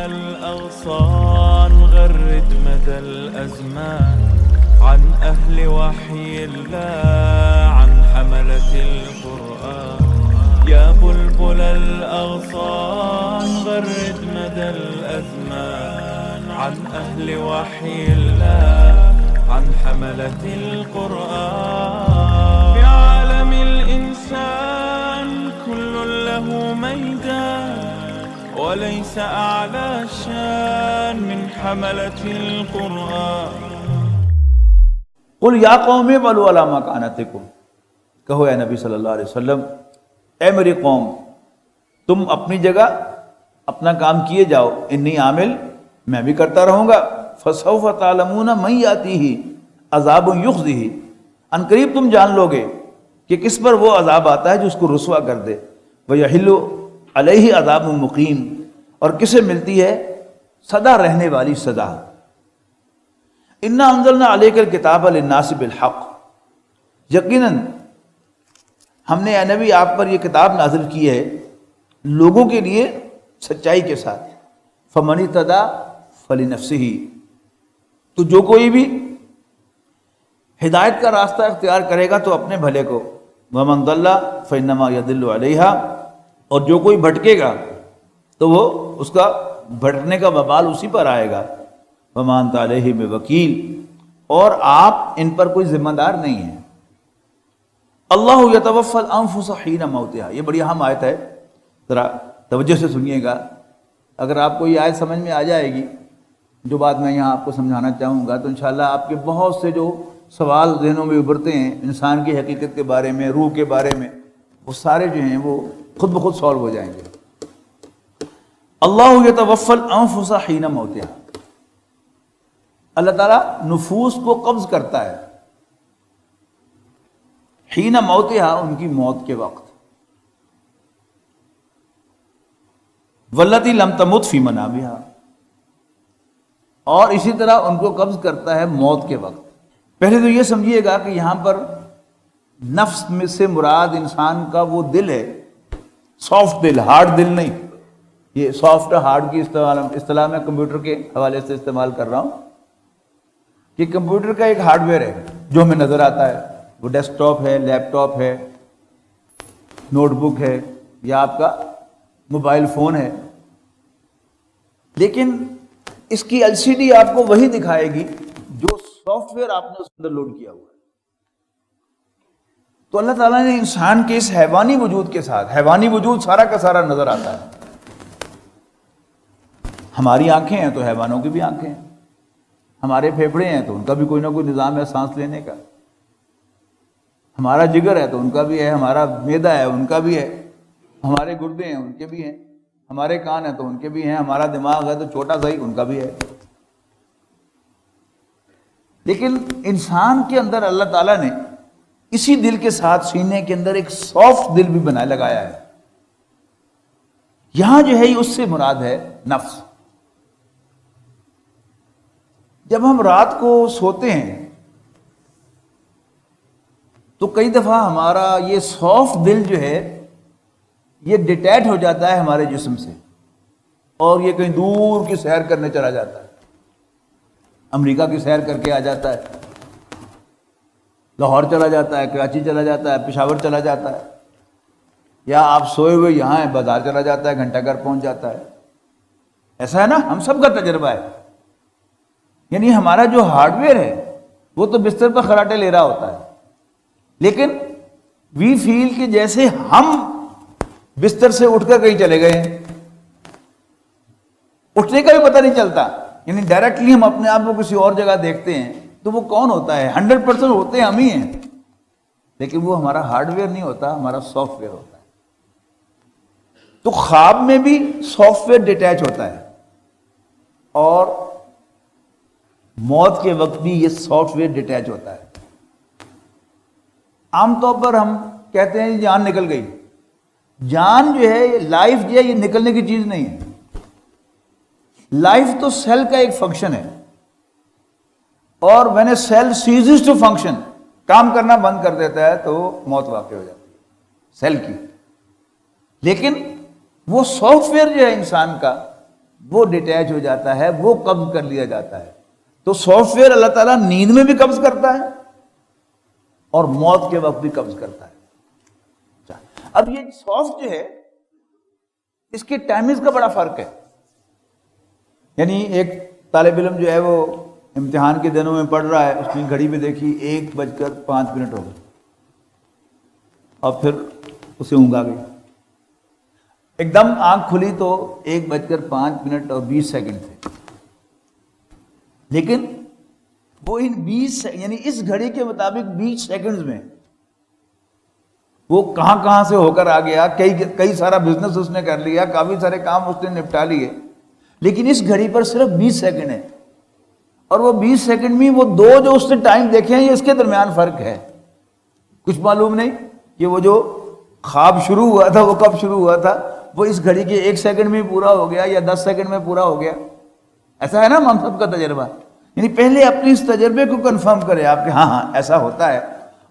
الأغصان غرد مدى الأزمان عن أهل وحي الله عن حملة القرآن يا بلبل الأغصان غرد مدى الأزمان عن أهل وحي الله عن حملة القرآن في عالم الإنسان كل له ميدان وليس أعلى شان من حملة القرآن قل یا قوم اعملوا علی مکانتکم، کہو اے نبی صلی اللہ علیہ وسلم، اے میری قوم تم اپنی جگہ اپنا کام کیے جاؤ، انی عامل میں بھی کرتا رہوں گا، فسوف تعلمون من یاتیہ عذاب یخزیہ، ان قریب تم جان لو گے کہ کس پر وہ عذاب آتا ہے جو اس کو رسوا کر دے، ویحل علیہ عذاب مقیم، اور کسے ملتی ہے سدا رہنے والی سزا۔ انا انزلنا علیک الکتاب للناس بالحق، یقیناً ہم نے اے نبی آپ پر یہ کتاب نازل کی ہے لوگوں کے لیے سچائی کے ساتھ، فمن اہتدی فلنفسہ، تو جو کوئی بھی ہدایت کا راستہ اختیار کرے گا تو اپنے بھلے کو، ومن ضل فانما یضل علیہا، اور جو کوئی بھٹکے گا تو وہ اس کا بھٹکنے کا وبال اسی پر آئے گا، وما انت علیہم بوکیل، اور آپ ان پر کوئی ذمہ دار نہیں ہیں۔ اللہ یتوفی الانفس حین موتہا، یہ بڑی اہم آیت ہے، ذرا توجہ سے سنیے گا، اگر آپ کو یہ آیت سمجھ میں آ جائے گی جو بات میں یہاں آپ کو سمجھانا چاہوں گا، تو انشاءاللہ آپ کے بہت سے جو سوال ذہنوں میں ابھرتے ہیں انسان کی حقیقت کے بارے میں، روح کے بارے میں، وہ سارے جو ہیں وہ خود بخود سالو ہو جائیں گے۔ اللہ یتوفی الانفس حین موتہا، اللہ تعالیٰ نفوس کو قبض کرتا ہے حین موتہا، ان کی موت کے وقت، واللتی لم تمت فی منامہا، اور اسی طرح ان کو قبض کرتا ہے موت کے وقت۔ پہلے تو یہ سمجھیے گا کہ یہاں پر نفس میں سے مراد انسان کا وہ دل ہے، سافٹ دل، ہارڈ دل نہیں، یہ سافٹ ہارڈ کی اصطلاح میں کمپیوٹر کے حوالے سے استعمال کر رہا ہوں کہ کمپیوٹر کا ایک ہارڈ ویئر ہے جو ہمیں نظر آتا ہے، وہ ڈیسک ٹاپ ہے، لیپ ٹاپ ہے، نوٹ بک ہے، یا آپ کا موبائل فون ہے، لیکن اس کی ایل سی ڈی آپ کو وہی دکھائے گی جو سافٹ ویئر آپ نے اس اندر لوڈ کیا ہوا ہے۔ تو اللہ تعالیٰ نے انسان کے اس حیوانی وجود کے ساتھ، حیوانی وجود سارا کا سارا نظر آتا ہے، ہماری آنکھیں ہیں تو حیوانوں کی بھی آنکھیں ہیں، ہمارے پھیپھڑے ہیں تو ان کا بھی کوئی نہ کوئی نظام ہے سانس لینے کا، ہمارا جگر ہے تو ان کا بھی ہے، ہمارا معدہ ہے ان کا بھی ہے، ہمارے گردے ہیں ان کے بھی ہیں، ہمارے کان ہیں تو ان کے بھی ہیں، ہمارا دماغ ہے تو چھوٹا سا ہی ان کا بھی ہے۔ لیکن انسان کے اندر اللہ تعالیٰ نے اسی دل کے ساتھ سینے کے اندر ایک سافٹ دل بھی بنائے لگایا ہے، یہاں جو ہے اس سے مراد ہے نفس۔ جب ہم رات کو سوتے ہیں تو کئی دفعہ ہمارا یہ سافٹ دل جو ہے یہ ڈیٹیچ ہو جاتا ہے ہمارے جسم سے، اور یہ کہیں دور کی سیر کرنے چلا جاتا ہے، امریکہ کی سیر کر کے آ جاتا ہے، لاہور چلا جاتا ہے، کراچی چلا جاتا ہے، پشاور چلا جاتا ہے، یا آپ سوئے ہوئے یہاں ہیں بازار چلا جاتا ہے، گھنٹہ گھر پہنچ جاتا ہے۔ ایسا ہے نا، ہم سب کا تجربہ ہے، یعنی ہمارا جو ہارڈ ویئر ہے وہ تو بستر پر خراٹے لے رہا ہوتا ہے، لیکن وی فیل کہ جیسے ہم بستر سے اٹھ کر کہیں چلے گئے ہیں، اٹھنے کا بھی پتہ نہیں چلتا، یعنی ڈائریکٹلی ہم اپنے آپ کو کسی اور جگہ دیکھتے ہیں تو وہ کون ہوتا ہے؟ 100% ہوتے ہیں ہم ہی ہیں، لیکن وہ ہمارا ہارڈ ویئر نہیں ہوتا، ہمارا سافٹ ویئر ہوتا ہے۔ تو خواب میں بھی سافٹ ویئر ڈیٹیچ ہوتا ہے، اور موت کے وقت بھی یہ سافٹ ویئر ڈیٹیچ ہوتا ہے۔ عام طور پر ہم کہتے ہیں جان نکل گئی، جان جو ہے لائف جو ہے یہ نکلنے کی چیز نہیں ہے، لائف تو سیل کا ایک فنکشن ہے، اور when a cell ceases to function، کام کرنا بند کر دیتا ہے تو موت واقع ہو جاتی ہے سیل کی۔ لیکن وہ سافٹ ویئر جو ہے انسان کا، وہ ڈیٹیچ ہو جاتا ہے، وہ قبض کر لیا جاتا ہے۔ تو سافٹ ویئر اللہ تعالیٰ نیند میں بھی قبض کرتا ہے اور موت کے وقت بھی قبض کرتا ہے۔ اب یہ سافٹ جو ہے اس کے ٹائمنگز کا بڑا فرق ہے۔ یعنی ایک طالب علم جو ہے وہ امتحان کے دنوں میں پڑھ رہا ہے، اس نے گھڑی میں دیکھی 1:05 ہو گئے اور پھر اسے اونگ آ گئی، ایک دم آنکھ کھلی تو 1:05 تھے، لیکن وہ ان 20 یعنی اس گھڑی کے مطابق 20 سیکنڈز میں وہ کہاں سے ہو کر آ گیا، کئی سارا بزنس اس نے کر لیا، کافی سارے کام اس نے نپٹا لیے، لیکن اس گھڑی پر صرف 20 سیکنڈ ہے، اور وہ 20 سیکنڈ میں وہ دو جو اس نے ٹائم دیکھے ہیں، یہ اس کے درمیان فرق ہے۔ کچھ معلوم نہیں کہ وہ جو خواب شروع ہوا تھا وہ کب شروع ہوا تھا، وہ اس گھڑی کے 1 سیکنڈ میں پورا ہو گیا یا 10 سیکنڈ میں پورا ہو گیا۔ ایسا ہے نا ہم سب کا تجربہ، یعنی پہلے اپنی اس تجربے کو کنفرم کرے آپ کہ ہاں ایسا ہوتا ہے،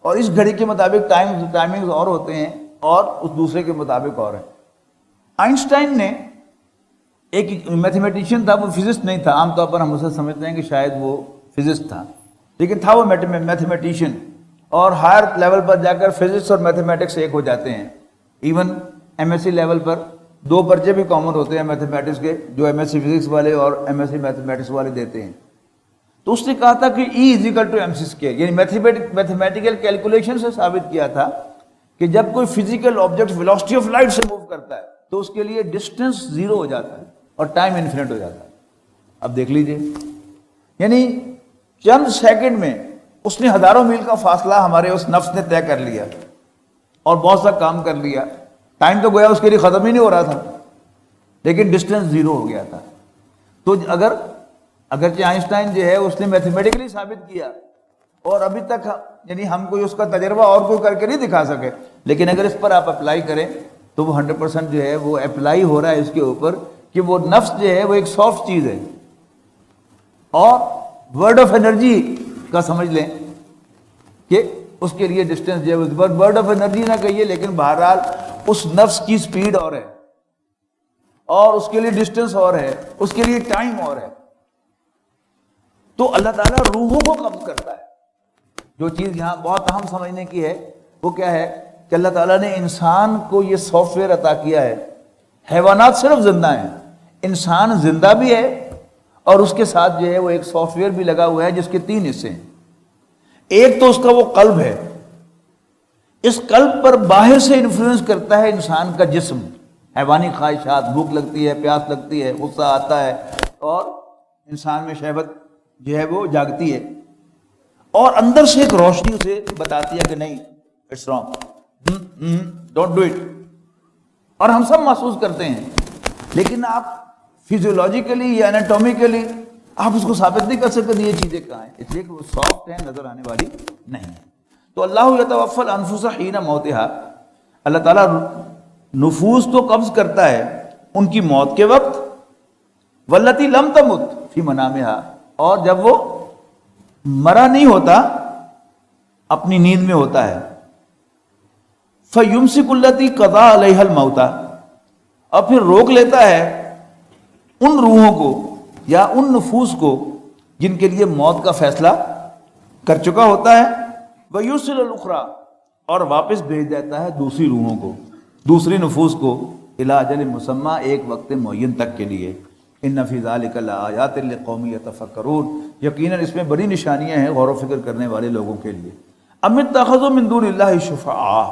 اور اس گھڑی کے مطابق ٹائمنگز اور ہوتے ہیں اور اس دوسرے کے مطابق اور ہے۔ آئنسٹائن نے، ایک میتھمیٹیشین تھا، وہ فزسٹ نہیں تھا، عام طور پر ہم اسے سمجھتے ہیں کہ شاید وہ فزسٹ تھا، لیکن تھا وہ میتھمیٹیشین، اور ہائر لیول پر جا کر فزکس اور میتھمیٹکس ایک ہو جاتے ہیں۔ Even M S C level پر 2 پرچے بھی کامن ہوتے ہیں میتھمیٹکس کے، جو ایم ایس سی فزکس والے اور ایم ایس سی میتھمیٹکس والے دیتے ہیں۔ تو اس نے کہا تھا کہ E=mc²، یعنی میتھمیٹیکل کیلکولیشن سے ثابت کیا تھا کہ جب کوئی physical object velocity of light سے موو کرتا ہے تو اس کے لیے ڈسٹینس 0 ہو جاتا ہے اور ٹائم انفینٹ ہو جاتا ہے۔ اب دیکھ لیجئے، یعنی چند سیکنڈ میں اس نے ہزاروں میل کا فاصلہ ہمارے اس نفس نے طے کر لیا اور بہت سا کام کر لیا، ٹائم تو گویا اس کے لیے ختم ہی نہیں ہو رہا تھا، لیکن ڈسٹینس 0 ہو گیا تھا۔ تو اگرچہ آئنسٹائن جو ہے اس نے میتھمیٹیکلی ثابت کیا، اور ابھی تک یعنی ہم کوئی اس کا تجربہ اور کوئی کر کے نہیں دکھا سکے، لیکن اگر اس پر آپ اپلائی کریں تو وہ 100% جو ہے وہ اپلائی ہو رہا ہے اس کے اوپر کہ وہ نفس جو ہے وہ ایک سافٹ چیز ہے، اور ورڈ آف انرجی کا سمجھ لیں کہ اس کے لیے ڈسٹینس جو ہے ورڈ آف انرجی نہ کہیے، لیکن بہرحال اس نفس کی سپیڈ اور ہے، اور اس کے لیے ڈسٹینس اور ہے، اس کے لیے ٹائم اور ہے۔ تو اللہ تعالیٰ روحوں کو قبض کرتا ہے۔ جو چیز یہاں بہت اہم سمجھنے کی ہے وہ کیا ہے کہ اللہ تعالیٰ نے انسان کو یہ سافٹ ویئر عطا کیا ہے۔ حیوانات صرف زندہ ہیں، انسان زندہ بھی ہے، اور اس کے ساتھ جو ہے وہ ایک سافٹ ویئر بھی لگا ہوا ہے جس کے 3 حصے ہیں۔ ایک تو اس کا وہ قلب ہے، اس قلب پر باہر سے انفلوئنس کرتا ہے انسان کا جسم، حیوانی خواہشات، بھوک لگتی ہے، پیاس لگتی ہے، غصہ آتا ہے، اور انسان میں شہوت جو ہے وہ جاگتی ہے، اور اندر سے ایک روشنی اسے بتاتی ہے کہ نہیں، it's wrong, don't do it, اور ہم سب محسوس کرتے ہیں، لیکن آپ فیزیولوجیکلی یا انیٹومیکلی آپ اس کو ثابت نہیں کر سکتے یہ چیزیں کہاں ہیں، اس لیے کہ وہ سافٹ ہیں، نظر آنے والی نہیں ہے۔ تو اللہ یتوفی الانفس حین موتہا، اللہ تعالیٰ نفوس تو قبض کرتا ہے ان کی موت کے وقت، واللتی لم تمت فی منامہا، اور جب وہ مرا نہیں ہوتا اپنی نیند میں ہوتا ہے، فیمسک التی قضا علیہا الموت، اور پھر روک لیتا ہے ان روحوں کو یا ان نفوس کو جن کے لیے موت کا فیصلہ کر چکا ہوتا ہے، ویرسل الاخری، اور واپس بھیج دیتا ہے دوسری روحوں کو، دوسری نفوس کو، الی اجل مسمی، ایک وقت معین تک کے لیے۔ ان فی ذلک لآیات لقوم یتفکرون، یقیناً اس میں بڑی نشانیاں ہیں غور و فکر کرنے والے لوگوں کے لیے۔ ام اتخذوا من دون اللہ شفعاء،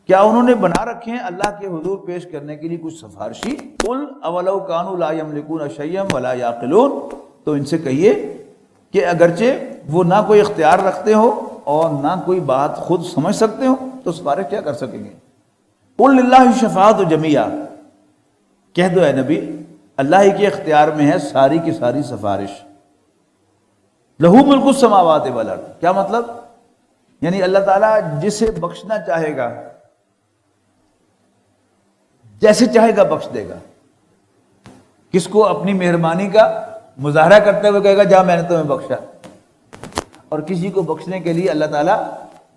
کیا انہوں نے بنا رکھے ہیں اللہ کے حضور پیش کرنے کے لیے کچھ سفارشی؟ قل اولو کانوا لا یملکون شیئا ولا یعقلون، تو ان سے کہیے کہ اگرچہ وہ نہ کوئی اختیار رکھتے ہو اور نہ کوئی بات خود سمجھ سکتے ہو تو سفارش کیا کر سکیں گے؟ قل للہ الشفاعۃ جمیعا، کہہ دو اے نبی اللہ ہی کے اختیار میں ہے ساری کی ساری سفارش۔ لہو ملک السماوات والارض، کیا مطلب؟ یعنی اللہ تعالیٰ جسے بخشنا چاہے گا جیسے چاہے گا بخش دے گا، کس کو اپنی مہربانی کا مظاہرہ کرتے ہوئے کہے گا جا میں نے تمہیں بخشا، اور کسی کو بخشنے کے لیے اللہ تعالیٰ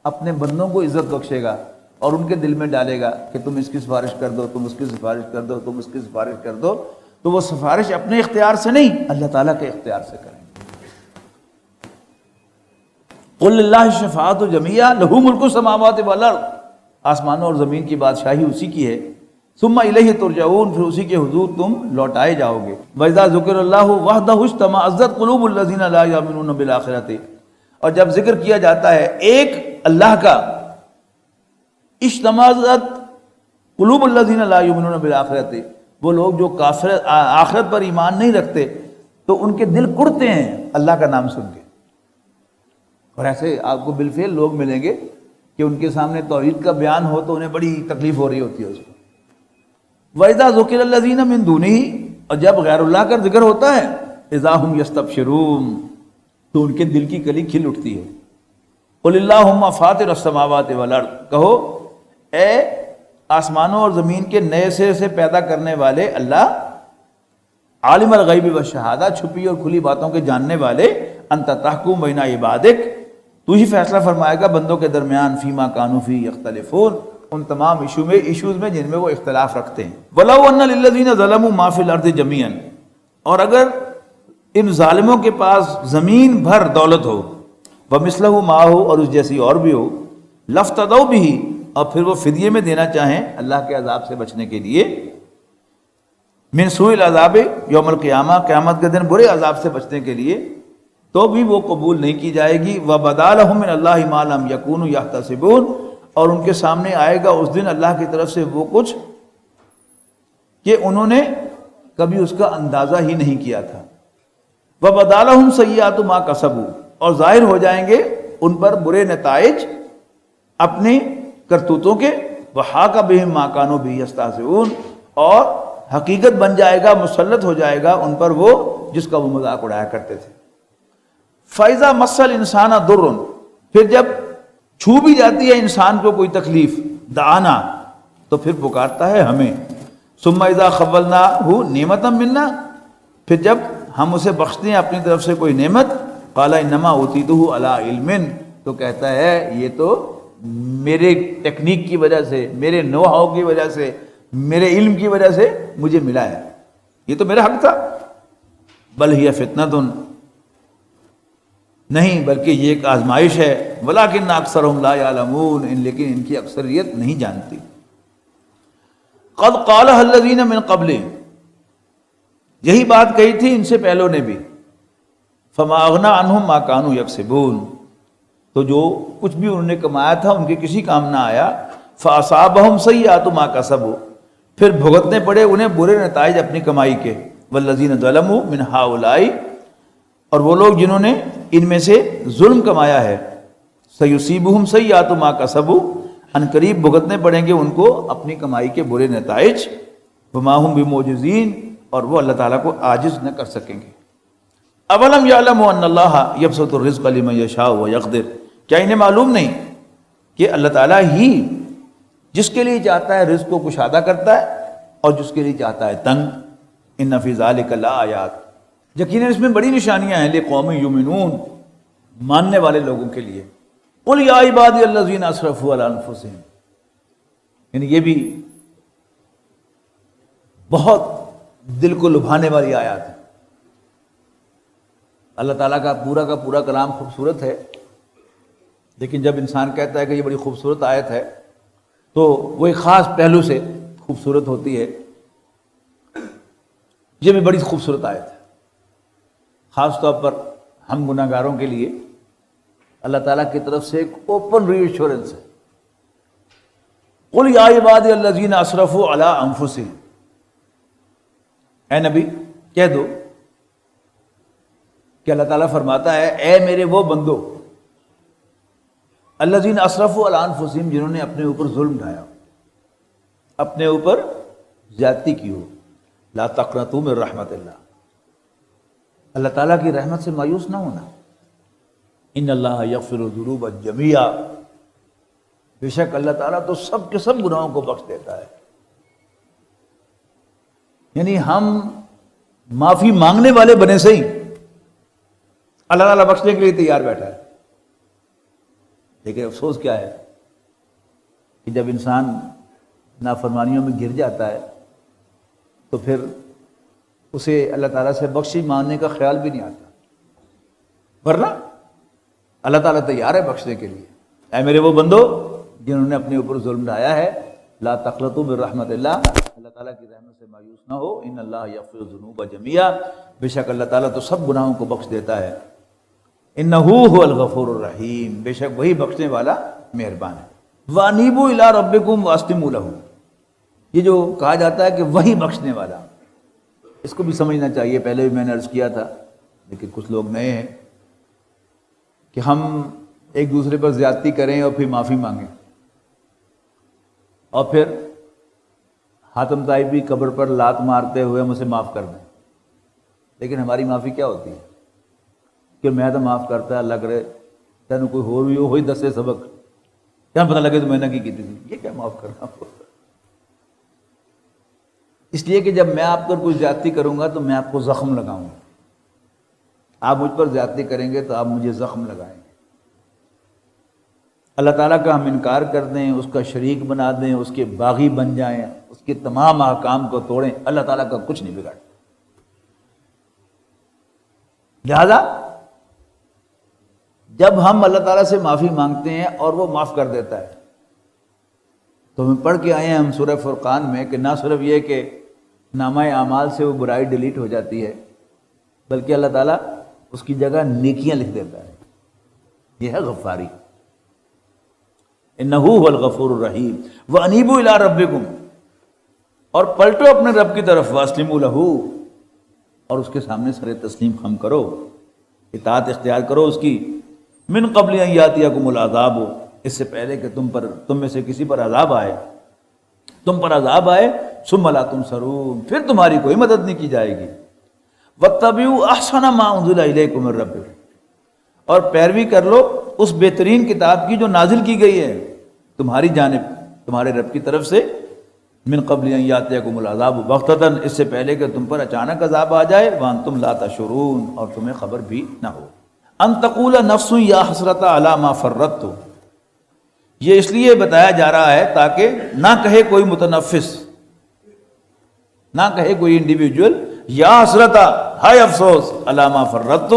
اپنے بندوں کو عزت بخشے گا اور ان کے دل میں ڈالے گا کہ تم اس کی سفارش کر دو، تم اس کی سفارش کر دو، تم اس کی سفارش کر دو۔ تو وہ سفارش اپنے اختیار سے نہیں، اللہ تعالیٰ کے اختیار سے کریں گے۔ قل للہ الشفاعۃ جمیعا لہ ملک السماوات والارض، آسمانوں اور زمین کی بادشاہی اسی کی ہے، ثم الیہ ترجعون، پھر اسی کے حضور تم لوٹائے جاؤ گے۔ وَإِذَا ذُكِرَ اللَّهُ وَحْدَهُ اشْتَمَأَزَّتْ قُلُوبُ الَّذِينَ لَا يُؤْمِنُونَ بِالْآخِرَةِ، اور جب ذکر کیا جاتا ہے ایک اللہ کا، اشتمأزت قلوب الذین لا یؤمنون بالآخرۃ، وہ لوگ جو کافر آخرت پر ایمان نہیں رکھتے تو ان کے دل کڑتے ہیں اللہ کا نام سن کے۔ اور ایسے آپ کو بالفعل لوگ ملیں گے کہ ان کے سامنے توحید کا بیان ہو تو انہیں بڑی تکلیف ہو رہی ہوتی ہے اس کو۔ وَإِذَا ذُكِرَ الَّذِينَ مِن دُونِهِ، اور جب غیر اللہ کا ذکر ہوتا ہے، اِذَا هُمْ يَسْتَبْشِرُونَ، تو ان کے دل کی کلی کھل اٹھتی ہے۔ قُلِ اللَّهُمَّ فَاطِرَ السَّمَاوَاتِ وَالْأَرْضِ، کہو اے آسمانوں اور زمین کے نئے سرے سے پیدا کرنے والے اللہ، عالم الغیب والشہادہ، چھپی اور کھلی باتوں کے جاننے والے، انت تحکم بین عبادک، تو ہی فیصلہ فرمائے گا بندوں کے درمیان، فیما کانوا فیہ یختلفون، ان تمام ایشوز میں جن میں وہ اختلاف رکھتے ہیں۔ وَلَوْ أَنَّ لِلَّذِينَ ظَلَمُوا مَا فِي الْأَرْضِ جَمِيعًا، اور اگر ان ظالموں کے پاس زمین بھر دولت ہو، وَمِثْلَهُ مَعَهُ، اور اس جیسی اور بھی ہو، لَافْتَدَوْا بِهِ، اور پھر وہ فدیے میں دینا چاہیں اللہ کے عذاب سے بچنے کے لیے، من سوء العذاب یوم القیامہ، قیامت کے دن برے عذاب سے بچنے کے لیے، تو بھی وہ قبول نہیں کی جائے گی۔ وَبَدَا لَهُم مِّنَ اللَّهِ مَا لَمْ يَكُونُوا يَحْتَسِبُونَ، اور ان کے سامنے آئے گا اس دن اللہ کی طرف سے وہ کچھ کہ انہوں نے کبھی اس کا اندازہ ہی نہیں کیا تھا۔ وَبَدَا لَهُمْ سَيِّئَاتُ مَا كَسَبُوا، اور ظاہر ہو جائیں گے ان پر برے نتائج اپنی کرتوتوں کے، وَحَاقَ بِهِم مَا كَانُوا بِهِ يَسْتَهْزِئُونَ، اور حقیقت بن جائے گا، مسلط ہو جائے گا ان پر وہ جس کا وہ مذاق اڑایا کرتے تھے۔ فَإِذَا مَسَّ الْإِنسَانَ ضُرٌّ، پھر جب چھو بھی جاتی ہے انسان کو کوئی تکلیف، دعانا، تو پھر پکارتا ہے ہمیں۔ ثُمَّ إِذَا خَوَّلْنَاهُ نِعْمَةً مِنَّا، پھر جب ہم اسے بخشتے ہیں اپنی طرف سے کوئی نعمت، قَالَ إِنَّمَا أُوتِيتُهُ عَلَىٰ عِلْمٍ، تو کہتا ہے یہ تو میرے ٹیکنیک کی وجہ سے، میرے نو ہاؤ کی وجہ سے، میرے علم کی وجہ سے مجھے ملا ہے، یہ تو میرا حق تھا۔ بل ہی فتنۃ، نہیں بلکہ یہ ایک آزمائش ہے، ولکن اکثرهم لا یعلمون، لیکن ان کی اکثریت نہیں جانتی۔ قد قالها الذین من قبلهم، یہی بات کہی تھی ان سے پہلوں نے بھی، فما اغنی عنہم ما كانوا یکسبون، تو جو کچھ بھی انہوں نے کمایا تھا ان کے کسی کام نہ آیا۔ فاصابهم سیئات ما کسبوا، پھر بھگتنے پڑے انہیں برے نتائج اپنی کمائی کے۔ والذین ظلموا من ہؤلاء، اور وہ لوگ جنہوں نے ان میں سے ظلم کمایا ہے، سیصیبہم سیئات ما کسبوا، ان قریب بھگتنے پڑیں گے ان کو اپنی کمائی کے برے نتائج۔ وما ہم بمعجزین، اور وہ اللہ تعالیٰ کو عاجز نہ کر سکیں گے۔ اولم یعلموا ان اللہ یبسط الرزق لمن یشاء ویقدر، کیا انہیں معلوم نہیں کہ اللہ تعالیٰ ہی جس کے لیے چاہتا ہے رزق کو کشادہ کرتا ہے اور جس کے لیے چاہتا ہے تنگ۔ ان فی ذلک لآیات، یقیناً اس میں بڑی نشانیاں ہیں، لقوم یؤمنون، ماننے والے لوگوں کے لیے۔ قل یا عبادی الذین اسرفوا علی انفسہم، یعنی یہ بھی بہت دل کو لبھانے والی آیات ہے۔ اللہ تعالیٰ کا پورا کلام خوبصورت ہے، لیکن جب انسان کہتا ہے کہ یہ بڑی خوبصورت آیت ہے تو وہ ایک خاص پہلو سے خوبصورت ہوتی ہے۔ یہ بھی بڑی خوبصورت آیت ہے، خاص طور پر ہم گناہ گاروں کے لیے اللہ تعالیٰ کی طرف سے ایک اوپن ری ایشورنس ہے۔ قل یا عبادی الذین اسرفوا علی انفسہم، اے نبی کہہ دو کہ اللہ تعالیٰ فرماتا ہے اے میرے وہ بندو، الذین اسرفوا علی انفسہم، جنہوں نے اپنے اوپر ظلم ڈھایا، اپنے اوپر زیادتی کی ہو، لا تقنطوا من رحمت اللہ، اللہ تعالیٰ کی رحمت سے مایوس نہ ہونا۔ ان اللہ یغفر الذنوب جميعا، بے شک اللہ تعالیٰ تو سب کے سب گناہوں کو بخش دیتا ہے۔ یعنی ہم معافی مانگنے والے بنے سے ہی اللہ تعالیٰ بخشنے کے لیے تیار بیٹھا ہے۔ لیکن افسوس کیا ہے کہ جب انسان نافرمانیوں میں گر جاتا ہے تو پھر اسے اللہ تعالیٰ سے بخشش مانگنے کا خیال بھی نہیں آتا، ورنہ اللہ تعالیٰ تیار ہے بخشنے کے لیے۔ اے میرے وہ بندو جنہوں نے اپنے اوپر ظلم ڈھایا ہے، لا تقنطوا من رحمت اللہ، اللہ تعالیٰ کی رحمت سے مایوس نہ ہو، ان اللہ یغفر الذنوب جميعا، بے شک اللہ تعالیٰ تو سب گناہوں کو بخش دیتا ہے، انہ هو الغفور الرحیم، بے شک وہی بخشنے والا مہربان ہے۔ وانیبوا الی ربکم واسلموا لہ، یہ جو کہا جاتا ہے کہ وہی بخشنے والا، اس کو بھی سمجھنا چاہیے۔ پہلے بھی میں نے عرض کیا تھا، لیکن کچھ لوگ نئے ہیں کہ ہم ایک دوسرے پر زیادتی کریں اور پھر معافی مانگیں، اور پھر حاتم طائی بھی قبر پر لات مارتے ہوئے ہم اسے معاف کر دیں، لیکن ہماری معافی کیا ہوتی ہے کہ میں تو معاف کرتا، اللہ کرے تینوں کوئی ہو بھی ہوئی دسے سبق، کیا پتہ لگے تو میں نے کی تھی، یہ کیا معاف کرنا۔ اس لیے کہ جب میں آپ پر کوئی زیادتی کروں گا تو میں آپ کو زخم لگاؤں گا، آپ مجھ پر زیادتی کریں گے تو آپ مجھے زخم لگائیں گے۔ اللہ تعالیٰ کا ہم انکار کر دیں، اس کا شریک بنا دیں، اس کے باغی بن جائیں، اس کے تمام احکام کو توڑیں، اللہ تعالیٰ کا کچھ نہیں بگاڑ۔ لہذا جب ہم اللہ تعالیٰ سے معافی مانگتے ہیں اور وہ معاف کر دیتا ہے، تو ہم پڑھ کے آئے ہیں ہم سورہ فرقان میں کہ نہ صرف یہ کہ نامہ اعمال سے وہ برائی ڈیلیٹ ہو جاتی ہے، بلکہ اللہ تعالیٰ اس کی جگہ نیکیاں لکھ دیتا ہے۔ یہ ہے غفاری، انہ هو الغفور الرحیم۔ وانیبوا الی ربکم، اور پلٹو اپنے رب کی طرف، واسلموا لہ، اور اس کے سامنے سر تسلیم خم کرو، اطاعت اختیار کرو اس کی، من قبل ان یاتیکم العذاب، اس سے پہلے کہ تم میں سے کسی پر عذاب آئے، تم پر عذاب آئے، ثم لا تنصرون، پھر تمہاری کوئی مدد نہیں کی جائے گی۔ واتبعوا احسن ما انزل الیکم من ربکم، اور پیروی کر لو اس بہترین کتاب کی جو نازل کی گئی ہے تمہاری جانب، تمہارے رب کی طرف سے، من قبل ان یاتیکم العذاب بغتۃ، اس سے پہلے کہ تم پر اچانک عذاب آ جائے، وانتم لا تشعرون، اور تمہیں خبر بھی نہ ہو۔ ان تقول نفس یا حسرۃ علی ما فرطت، یہ اس لیے بتایا جا رہا ہے تاکہ نہ کہے کوئی متنفس، نہ کہے کوئی انڈیویجول، یا حسرت، ہائے افسوس، علی ما فرطت،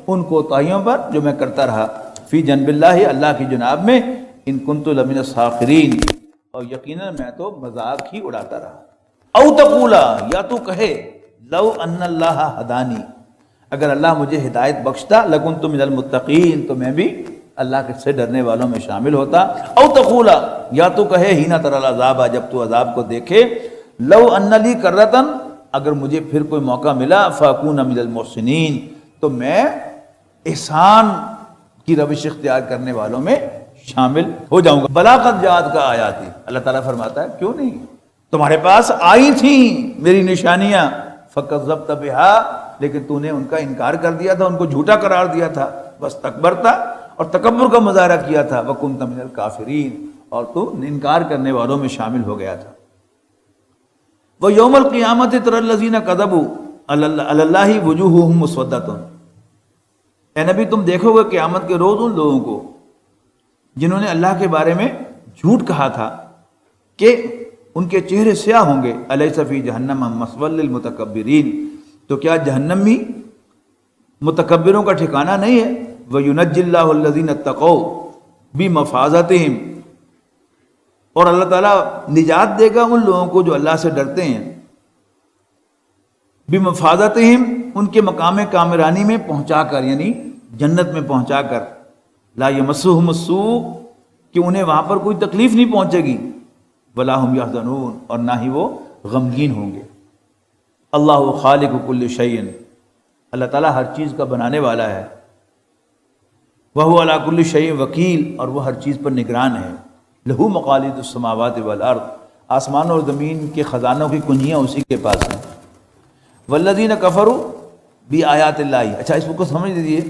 ان کوتاہیوں پر جو میں کرتا رہا، فی جنب اللہ، اللہ کی جناب میں، ان کنت لمن الساخرین، اور یقیناً میں تو مذاق ہی اڑاتا رہا۔ او تقولا، یا تو کہے، لو ان اللہ ہدانی، اگر اللہ مجھے ہدایت بخشتا، لکنت من المتقین، تو میں بھی اللہ سے ڈرنے والوں میں شامل ہوتا۔ او تقولا، یا تو کہے، ہینا تری العذاب، جب تو عذاب کو دیکھے، لو ان لی کرۃ، اگر مجھے پھر کوئی موقع ملا، فاکون من المحسنین، تو میں احسان کی روش اختیار کرنے والوں میں شامل ہو جاؤں گا۔ بلاغت جات کا آیاتی، اللہ تعالیٰ فرماتا ہے کیوں نہیں، تمہارے پاس آئی تھیں میری نشانیاں، فکذبت بہا، لیکن تو نے ان کا انکار کر دیا تھا، ان کو جھوٹا قرار دیا تھا، بس تکبرتا، اور تکبر کا مظاہرہ کیا تھا، وکنت من الکافرین، اور تو انکار کرنے والوں میں شامل ہو گیا تھا۔ وَيَوْمَ الْقِيَامَةِ تَرَى الَّذِينَ كَذَبُوا عَلَى اللَّهِ وُجُوهُهُمْ مُسْوَدَّةٌ، اے نبی تم دیکھو گے قیامت کے روز ان لوگوں کو جنہوں نے اللہ کے بارے میں جھوٹ کہا تھا کہ ان کے چہرے سیاہ ہوں گے۔ الیس فی جہنم مثوی للمتکبرین، تو کیا جہنم میں متکبروں کا ٹھکانہ نہیں ہے؟ وینجی اللہ الذین اتقوا بمفازتہم، اور اللہ تعالیٰ نجات دے گا ان لوگوں کو جو اللہ سے ڈرتے ہیں، بمفازتہم، ان کے مقام کامرانی میں پہنچا کر، یعنی جنت میں پہنچا کر، لا یمسہم السوء، کہ انہیں وہاں پر کوئی تکلیف نہیں پہنچے گی، ولا ہم یحزنون، اور نہ ہی وہ غمگین ہوں گے۔ اللہ خالق کل شیء، اللہ تعالیٰ ہر چیز کا بنانے والا ہے، وہو علی کل شیء وکیل، اور وہ ہر چیز پر نگران ہے۔ لہو مقالید السماوات والارض، آسمان اور زمین کے خزانوں کی کنجیاں اسی کے پاس ہیں۔ والذین کفروا بآیات اللہ، اچھا اس کو سمجھ لیجیے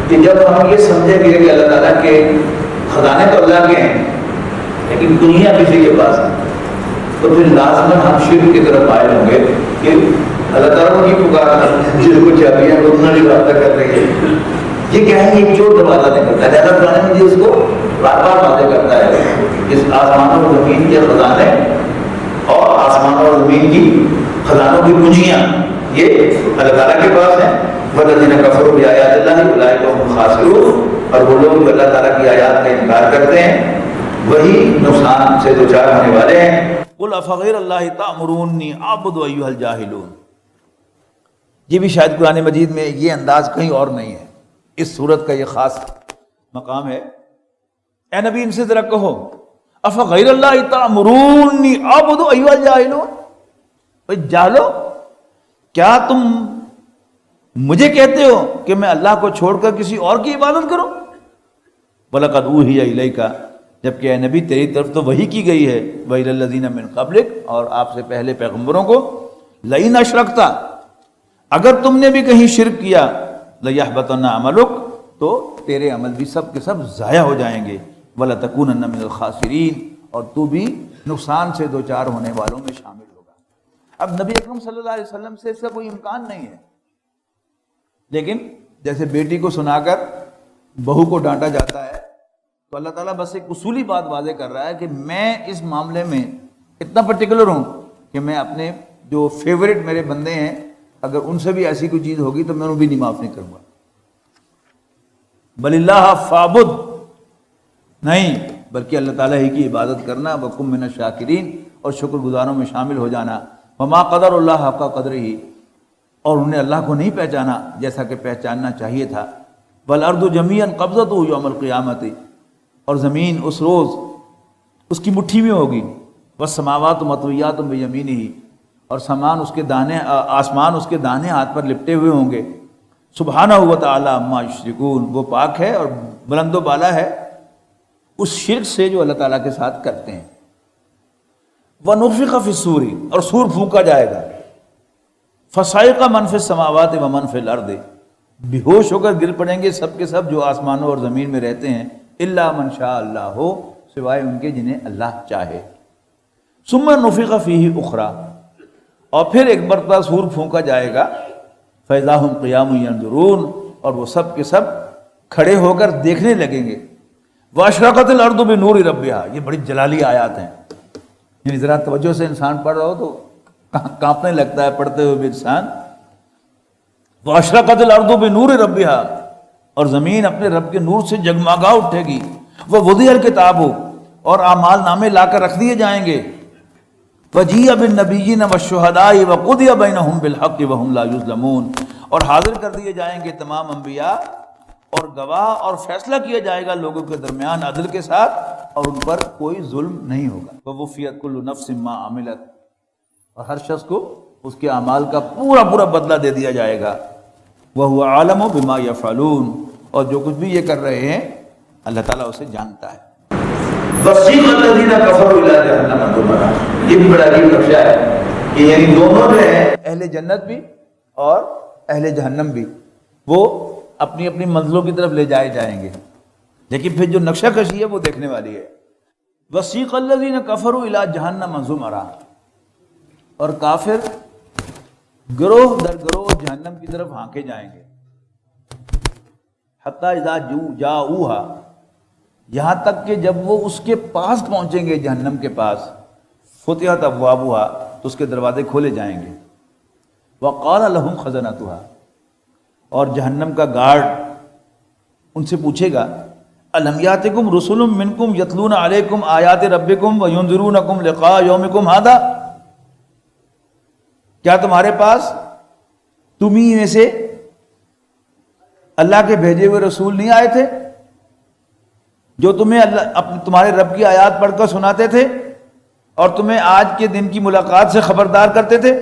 کہ جب ہم یہ سمجھیں گے کہ اللہ تعالیٰ کے خزانے تو اللہ کے ہیں لیکن کنجیاں کسی کے پاس ہیں، تو پھر لازماً ہم شرک کی طرف مائل ہوں گے کہ اللہ تعالیٰ کی پکار جس کو چابیاں اتنا نہیں رابطہ کر رہی ہے، یہ کیا ہے، یہ چور دروازہ نکلتا ہے۔ اللہ تعالیٰ مجھے اس کو بار بار واضح کرتا ہے، اس آسمان اور زمین کے خزانے اور آسمان اور زمین کی خزانوں کی کنجیاں یہ اللہ تعالیٰ کے پاس ہیں. والذین کفروا بآیات اللہ اولئک هم الخاسرون، اور وہ لوگ جو اللہ تعالیٰ کی آیات کا انکار کرتے ہیں وہی نقصان سے دوچار ہونے والے ہیں. قل افغیر اللہ تأمرونی اعبد ایھا الجاہلون. یہ بھی شاید قرآن مجید میں یہ انداز کہیں اور نہیں ہے، اس صورت کا یہ خاص مقام ہے. اے نبی ان سے ذرا کہو افغیر اللہ تأمرونی اعبد ایھا الجاہلون، بھئی جاہلو کیا تم مجھے کہتے ہو کہ میں اللہ کو چھوڑ کر کسی اور کی عبادت کروں؟ وَلَقَدْ أُوحِيَ إِلَيْكَ، جبکہ اے نبی تیری طرف تو وحی کی گئی ہے، وَإِلَى الَّذِينَ مِن قَبْلِكَ، اور آپ سے پہلے پیغمبروں کو، لَئِنْ أَشْرَكْتَ، اگر تم نے بھی کہیں شرک کیا، لَيَحْبَطَنَّ عَمَلُكَ، تو تیرے عمل بھی سب کے سب ضائع ہو جائیں گے، وَلَتَكُونَنَّ مِنَ الْخَاسِرِينَ، اور تو بھی نقصان سے دوچار ہونے والوں میں شامل ہوگا. اب نبی اکرم صلی اللہ علیہ وسلم سے اس کا کوئی امکان نہیں ہے، لیکن جیسے بیٹی کو سنا کر بہو کو ڈانٹا جاتا ہے تو اللہ تعالیٰ بس ایک اصولی بات واضح کر رہا ہے کہ میں اس معاملے میں اتنا پرٹیکولر ہوں کہ میں اپنے جو فیورٹ میرے بندے ہیں اگر ان سے بھی ایسی کوئی چیز ہوگی تو میں انہیں بھی نہیں معاف نہیں کروں گا. بل اللہ فعبد، نہیں بلکہ اللہ تعالیٰ ہی کی عبادت کرنا، وکن من الشاکرین، اور شکر گزاروں میں شامل ہو جانا. وما قدر اللہ حق قدرہ، اور انہیں اللہ کو نہیں پہچانا جیسا کہ پہچاننا چاہیے تھا. والارض جمیعا قبضتہ یوم القیامت، اور زمین اس روز اس کی مٹھی میں ہوگی. والسماوات مطویات بیمینہ، اور آسمان اس کے دانے ہاتھ پر لپٹے ہوئے ہوں گے. سبحانہ و تعالی عما یشرکون، وہ پاک ہے اور بلند و بالا ہے اس شرک سے جو اللہ تعالیٰ کے ساتھ کرتے ہیں. وَنُفِخَ فِي الصُّورِ، اور سور پھونکا جائے گا. فَصَعِقَ مَنْ فِي السَّمَاوَاتِ وَمَنْ فِي الْأَرْضِ، بے ہوش ہو کر گر پڑیں گے سب کے سب جو آسمانوں اور زمین میں رہتے ہیں. إِلَّا مَنْ شَاءَ اللَّهُ، سوائے ان کے جنہیں اللہ چاہے. ثُمَّ نُفِخَ فِيهِ أُخْرَى، اور پھر ایک مرتبہ سور پھونکا جائے گا. فَإِذَا هُمْ قِيَامٌ يَنظُرُونَ، اور وہ سب کے سب کھڑے ہو کر دیکھنے لگیں گے. وَأَشْرَقَتِ الْأَرْضُ بِنُورِ رَبِّهَا، یہ بڑی جلالی آیات ہیں، یعنی ذرا توجہ سے انسان پڑھ رہا ہو تو کانپنے لگتا ہے پڑھتے ہوئے بھی انسان. وَأَشْرَقَتِ الْأَرْضُ بِنُورِ رَبِّهَا، اور زمین اپنے رب کے نور سے جگمگا اٹھے گی. وَوُضِعَ الْكِتَابُ، اور اعمال نامے لا کر رکھ دیے جائیں گے. وَجِيءَ بِالنَّبِيِّينَ وَالشُّهَدَاءِ وَقُضِيَ بَيْنَهُم بِالْحَقِّ وَهُمْ لَا يُظْلَمُونَ، اور حاضر کر دیے جائیں گے تمام انبیاء اور گواہ، اور فیصلہ کیا جائے گا لوگوں کے درمیان عدل کے ساتھ، اور ان پر کوئی ظلم نہیں ہوگا. وَوُفِّيَتْ كُلُّ نَفْسٍ مَّا عَمِلَتْ، اور ہر شخص کو اس کے اعمال کا پورا بدلہ دے دیا جائے گا. وَهُوَ عَالِمُ بِمَا يَفْعَلُونَ، اور جو کچھ بھی یہ کر رہے ہیں اللہ تعالیٰ اسے جانتا ہے. وَسِيقَ الَّذِينَ كَفَرُوا إِلَىٰ جَهَنَّمَ زُمَرًا، یہ بھی بڑا عجیب نقشہ ہے کہ یعنی دونوں جو ہیں اہل جنت بھی اور اہل جہنم بھی وہ اپنی اپنی منزلوں کی طرف لے جائے جائیں گے، لیکن پھر جو نقشہ کشی ہے وہ دیکھنے والی ہے. وَسِيقَ الَّذِينَ كَفَرُوا إِلَىٰ جَهَنَّمَ زُمَرًا، اور کافر گروہ در گروہ جہنم کی طرف ہانکے جائیں گے. حتیٰ اذا جاؤوہا، یہاں تک کہ جب وہ اس کے پاس پہنچیں گے جہنم کے پاس. فتحت ابوابہا، تو اس کے دروازے کھولے جائیں گے. وقال لہم خزنتہا، اور جہنم کا گارڈ ان سے پوچھے گا الم یاتکم رسل منکم یتلون علیکم آیات ربکم وینذرونکم لقاء یومکم ھذا، کیا تمہارے پاس تمہیں میں سے اللہ کے بھیجے ہوئے رسول نہیں آئے تھے جو تمہیں تمہارے رب کی آیات پڑھ کر سناتے تھے اور تمہیں آج کے دن کی ملاقات سے خبردار کرتے تھے؟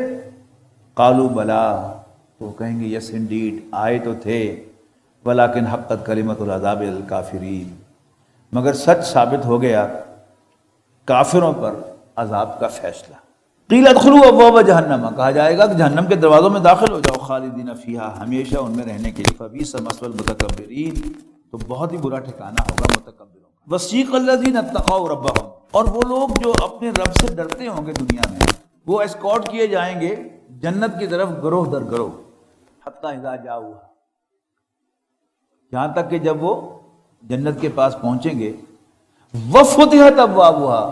قالوا بلا، تو کہیں گے یس انڈیڈ آئے تو تھے. ولیکن حقت کلمۃ العذاب الکافرین، مگر سچ ثابت ہو گیا کافروں پر عذاب کا فیصلہ. قیل ادخلوا ابواب جہنم، کہا جائے گا کہ جہنم کے دروازوں میں داخل ہو جاؤ. خالدین فیہا، ہمیشہ ان میں رہنے کے لیے. فبئس مثوى المتکبرین، تو بہت ہی برا ٹھکانہ ہوگا متکبروں کا. وسیق الذین اتقوا ربهم، اور وہ لوگ جو اپنے رب سے ڈرتے ہوں گے دنیا میں وہ اسکارٹ کیے جائیں گے جنت کی طرف گروہ در گروہ. حتی اذا جاؤوہا، یہاں تک کہ جب وہ جنت کے پاس پہنچیں گے. وفتحت ابوابہا،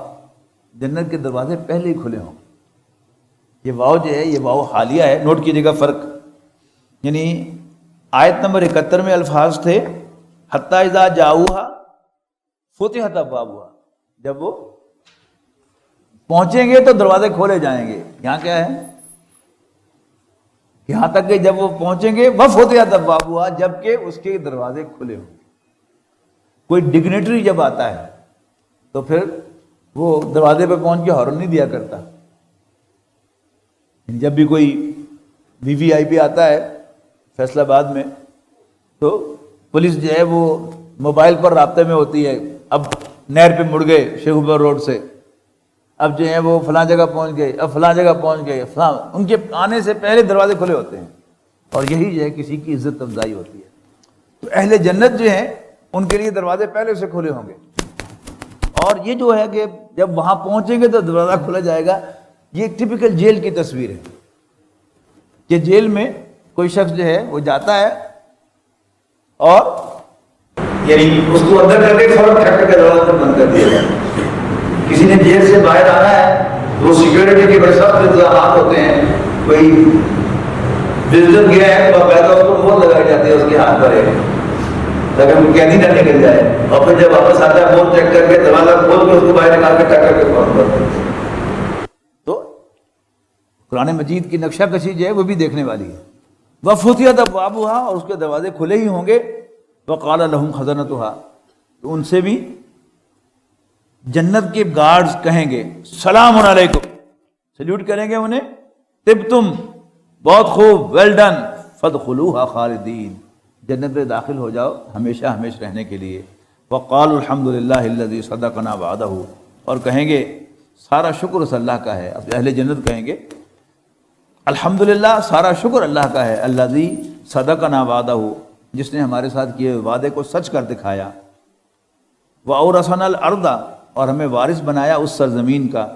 جنت کے دروازے پہلے ہی کھلے ہوں گے. یہ واو جو ہے یہ واو حالیہ ہے، نوٹ کیجیے گا فرق. یعنی آیت نمبر 71 میں الفاظ تھے حتی اذا جاؤہا فتحت ابوابہا، جب وہ پہنچیں گے تو دروازے کھولے جائیں گے. یہاں کیا ہے؟ یہاں تک کہ جب وہ پہنچیں گے وفتحت ابوابہا، جبکہ اس کے دروازے کھلے ہوں گے. کوئی ڈگنیٹری جب آتا ہے تو پھر وہ دروازے پہ پہنچ کے ہارن نہیں دیا کرتا. جب بھی کوئی وی وی آئی پی آتا ہے فیصل آباد میں تو پولیس جو ہے وہ موبائل پر رابطے میں ہوتی ہے. اب نہر پہ مڑ گئے شیخوپور روڈ سے، اب جو ہے وہ فلاں جگہ پہنچ گئے، اب فلاں جگہ پہنچ گئے، فلاں، ان کے آنے سے پہلے دروازے کھلے ہوتے ہیں. اور یہی جو ہے کسی کی عزت افزائی ہوتی ہے. تو اہل جنت جو ہیں ان کے لیے دروازے پہلے سے کھلے ہوں گے. اور یہ جو ہے کہ جب وہاں پہنچیں گے تو دروازہ کھلا جائے گا. یہ ایک ٹپیکل جیل کی تصویر ہے کہ جیل میں کوئی شخص جو ہے وہ جاتا ہے اور یعنی اس کو اندر کر کے فوراً ٹھک کر کے دروازہ بند کر دیا جائے. کسی نے جیل سے باہر آنا ہے تو سیکورٹی کے بڑے سخت انتظامات ہوتے ہیں. کوئی وزٹر گیا ہے تو پہلے اس کو مہر لگائی جاتی ہے اس کے ہاتھ پر ہے تاکہ وہ قیدی نہ نکل جائے. اور پھر جب واپس آتا ہے فون چیک کر کے دروازہ کھول کے اس کو باہر نکال کے ٹک کر کے فون کرتے ہیں. تو قرآن مجید کی نقشہ کشی جو ہے وہ بھی دیکھنے والی ہے. وفتحت ابوابہا، اور اس کے دروازے کھلے ہی ہوں گے. وقال لہم خزنتہا، تو ان سے بھی جنت کے گارڈز کہیں گے سلام علیکم، سلیوٹ کریں گے انہیں. طبتم، بہت خوب، ویل ڈن، فادخلوہا خالدین، جنت میں داخل ہو جاؤ ہمیشہ ہمیشہ رہنے کے لیے. وقالوا الحمد للہ الذی صدقنا وعدہ، اور کہیں گے سارا شکر اس اللہ کا ہے. اب اہل جنت کہیں گے الحمدللہ، سارا شکر اللہ کا ہے. الذی صدقنا وعدہ، جس نے ہمارے ساتھ کیے وعدے کو سچ کر دکھایا. وَأَوْرَثَنَا الْأَرْضَ، اور ہمیں وارث بنایا اس سرزمین کا،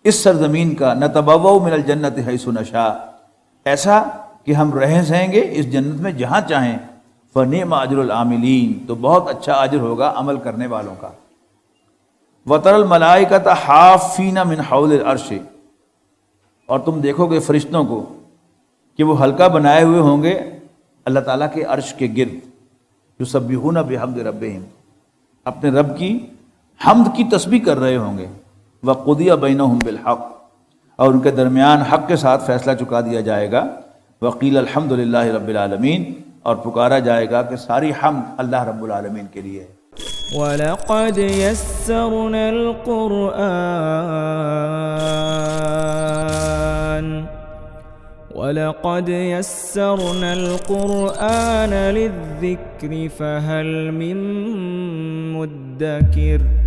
اس سرزمین کا. نَتَبَوَّأُ مِنَ الْجَنَّةِ حَيْثُ نَشَاءُ، ایسا کہ ہم رہیں سہیں گے اس جنت میں جہاں چاہیں. فَنِعْمَ أَجْرُ الْعَامِلِينَ، تو بہت اچھا اجر ہوگا عمل کرنے والوں کا. وَتَرَى الْمَلَائِكَةَ حَافِّينَ مِنْ حَوْلِ الْعَرْشِ، اور تم دیکھو گے فرشتوں کو کہ وہ حلقہ بنائے ہوئے ہوں گے اللہ تعالیٰ کے عرش کے گرد. یسبحون بحمد ربہم، اپنے رب کی حمد کی تسبیح کر رہے ہوں گے. وقضی بینہم بالحق، اور ان کے درمیان حق کے ساتھ فیصلہ چکا دیا جائے گا. وقیل الحمد للہ رب العالمین، اور پکارا جائے گا کہ ساری حمد اللہ رب العالمین کے لیے ہے. وَلَقَدْ يَسَّرْنَا الْقُرْآنَ لِلذِّكْرِ فَهَلْ مِن مُّدَّكِرٍ